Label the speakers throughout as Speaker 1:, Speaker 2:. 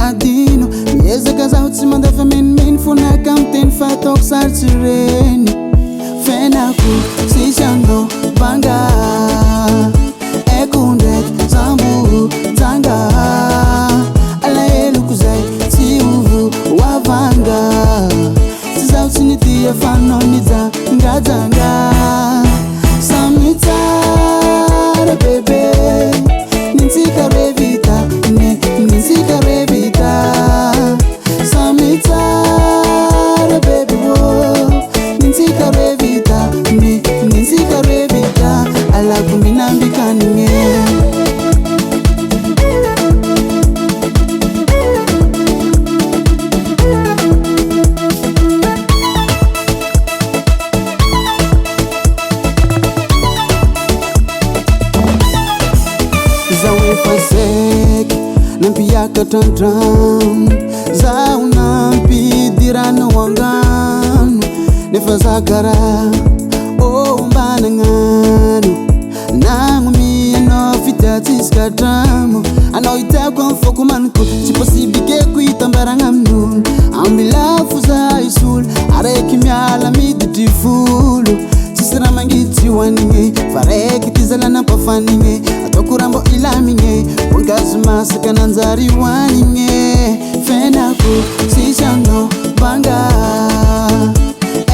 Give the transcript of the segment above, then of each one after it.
Speaker 1: adino miezaka zaho tsy mandefa menimeny fonaka amy teny fataoko sarotsy reny fenako sisy andao banga eko ndraiky zambo janga alaheloko zay tsy ovo wavanga tsy zaho tsy nitia fanao nijangajanga samy tsara bebe nintsika revita nintsika revita samy tsara bebe wo nintsika revita nintsika revita alako minambikanine Fazek nampiaka trandrano zaho nampidirano angano nefa zakara ombanagnano nagnomi anao fitatsisika tramo anao hitako amy foko maniko tsy possible keko hitambaragna amin'olo ambilafo za isolo araiky miala miditry folo tsisy raha mangitsy hoanigny fa raiky ty zalanampafanigny ataoko raha mbô ilamigny vongazo masaka nanjary hoanigny fenako sisy anao banga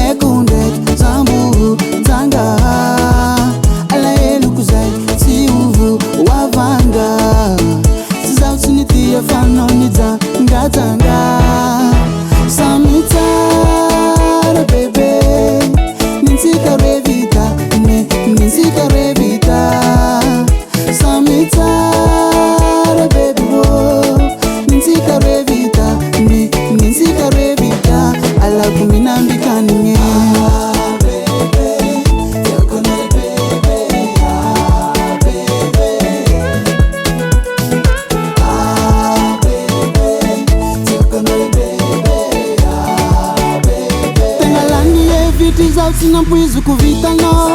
Speaker 1: eko ndraiky zambo janga alaheloko zay tsy ovo wavanga tsy zaho tsy nitia fanao nijangajanga samy tsara bebe nintsika revita nintsika revita samy tsara bebe wo nintsika revita nintsika revita alako minambikanine Sina mpuizu kuvitanao,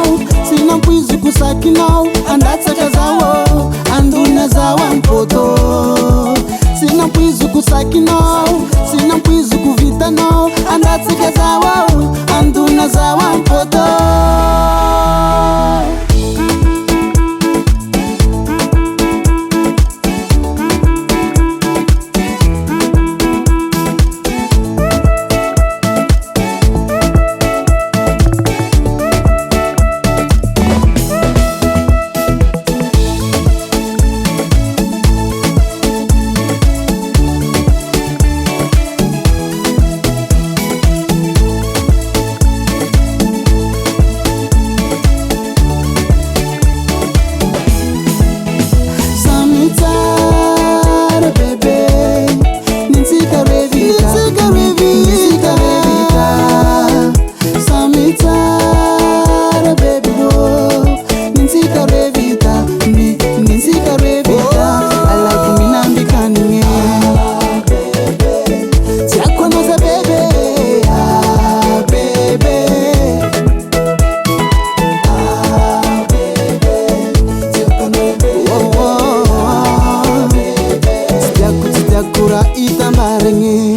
Speaker 1: sina mpuizu kusakinao, andatsaka zawo, anduna zawa mpoto. Sina mpuizu kusakinao, sina mpuizu kuvitanao, andatsaka zawo, anduna zawa mpoto.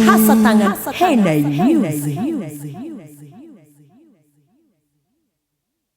Speaker 2: Hasatanga Henai Music.